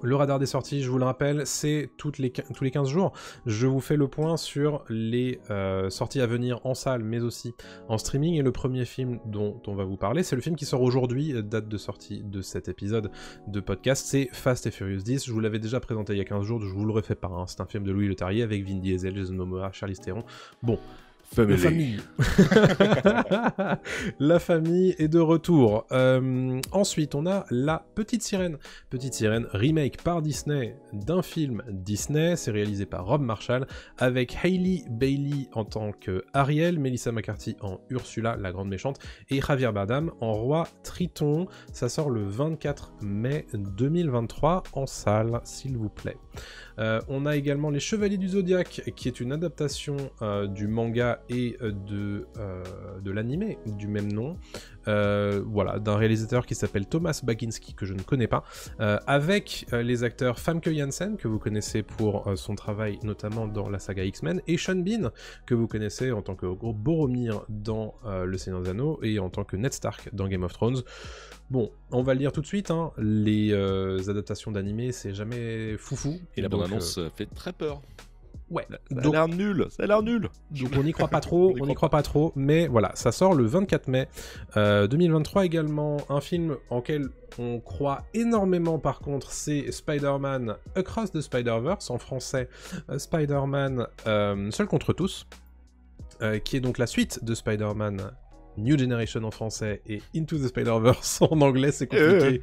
Le radar des sorties, je vous le rappelle, c'est tous les 15 jours. Je vous fais le point sur les sorties à venir en salle, mais aussi en streaming. Et le premier film dont on va vous parler, c'est le film qui sort aujourd'hui, date de sortie de cet épisode de podcast, c'est Fast and Furious 10. Je vous l'avais déjà présenté il y a 15 jours, je vous le refais pas. Hein. C'est un film de Louis Leterrier avec Vin Diesel, Jason Momoa, Charlize Theron. Bon. La famille. La famille est de retour. Ensuite, on a La Petite Sirène. Petite Sirène, remake par Disney d'un film Disney. C'est réalisé par Rob Marshall avec Hailey Bailey en tant que Ariel, Melissa McCarthy en Ursula, la grande méchante, et Javier Bardem en Roi Triton. Ça sort le 24 mai 2023 en salle, s'il vous plaît. On a également Les Chevaliers du Zodiaque, qui est une adaptation du manga et de l'animé du même nom, voilà, d'un réalisateur qui s'appelle Thomas Baginski, que je ne connais pas, avec les acteurs Famke Janssen, que vous connaissez pour son travail notamment dans la saga X-Men, et Sean Bean, que vous connaissez en tant que gros Boromir dans Le Seigneur des Anneaux, et en tant que Ned Stark dans Game of Thrones. Bon, on va le dire tout de suite, hein, les adaptations d'animé, c'est jamais foufou. Et la bande-annonce fait très peur. Ouais. Ça a l'air nul, ça a l'air nul. Donc on n'y croit pas trop, on n'y croit pas trop, mais voilà, ça sort le 24 mai 2023 également. Un film en quel on croit énormément par contre, c'est Spider-Man Across the Spider-Verse, en français Spider-Man Seul contre tous, qui est donc la suite de Spider-Man New Generation en français et Into the Spider-Verse en anglais, c'est compliqué.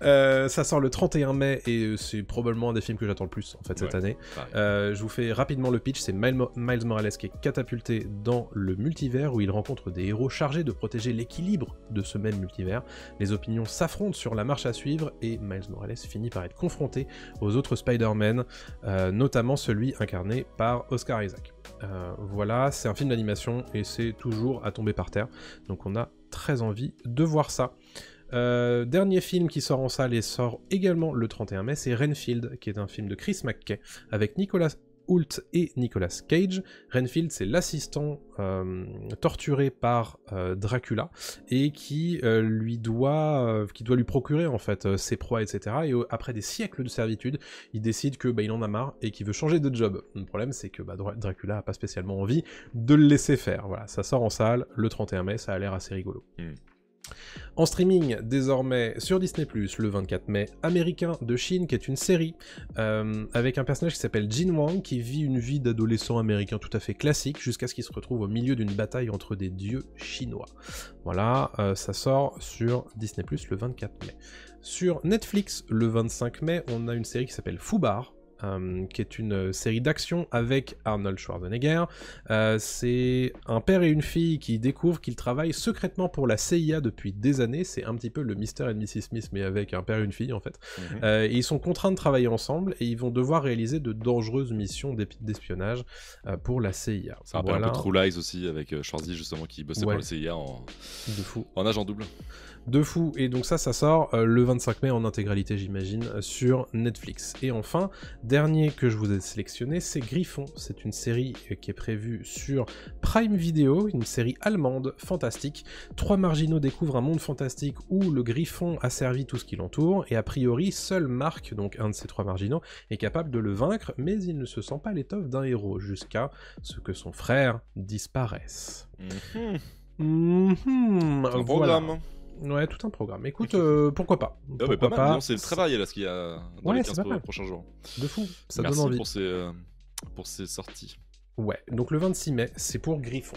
Ça sort le 31 mai et c'est probablement un des films que j'attends le plus en fait cette année. Je vous fais rapidement le pitch, c'est Miles Morales qui est catapulté dans le multivers où il rencontre des héros chargés de protéger l'équilibre de ce même multivers. Les opinions s'affrontent sur la marche à suivre et Miles Morales finit par être confronté aux autres Spider-Man, notamment celui incarné par Oscar Isaac. Voilà, c'est un film d'animation et c'est toujours à tomber par terre, donc on a très envie de voir ça. Dernier film qui sort en salle et sort également le 31 mai, c'est Renfield, qui est un film de Chris McKay avec Nicolas Hoult et Nicolas Cage. Renfield, c'est l'assistant torturé par Dracula et qui lui doit lui procurer en fait ses proies, etc. Et après des siècles de servitude, il décide que il en a marre et qu'il veut changer de job. Le problème, c'est que Dracula a pas spécialement envie de le laisser faire. Voilà, ça sort en salle le 31 mai, ça a l'air assez rigolo. En streaming, désormais, sur Disney+, le 24 mai, Américain de Chine, qui est une série, avec un personnage qui s'appelle Jin Wang, qui vit une vie d'adolescent américain tout à fait classique, jusqu'à ce qu'il se retrouve au milieu d'une bataille entre des dieux chinois. Voilà, ça sort sur Disney+, le 24 mai. Sur Netflix, le 25 mai, on a une série qui s'appelle Fubar, qui est une série d'action avec Arnold Schwarzenegger. C'est un père et une fille qui découvrent qu'ils travaillent secrètement pour la CIA depuis des années. C'est un petit peu le Mr. and Mrs. Smith, mais avec un père et une fille, en fait. Et ils sont contraints de travailler ensemble, et ils vont devoir réaliser de dangereuses missions d'espionnage pour la CIA. Ça rappelle un peu True Lies aussi, avec Schwarzy, justement, qui bossait pour la CIA en agent double. De fou, et donc ça sort le 25 mai en intégralité, j'imagine, sur Netflix. Et enfin, dernier que je vous ai sélectionné, c'est Griffon. C'est une série qui est prévue sur Prime Video, une série allemande fantastique. 3 marginaux découvrent un monde fantastique où le Griffon a servi tout ce qui l'entoure, et a priori, seul Marc, donc un de ces 3 marginaux, est capable de le vaincre, mais il ne se sent pas l'étoffe d'un héros, jusqu'à ce que son frère disparaisse. Un programme. Ouais, tout un programme. Écoute, pourquoi pas. Mais pas mal, c'est très varié là ce qu'il y a dans les 15 prochains jours. De fou, ça Merci donne envie. pour ces sorties. Ouais, donc le 26 mai, c'est pour Griffon.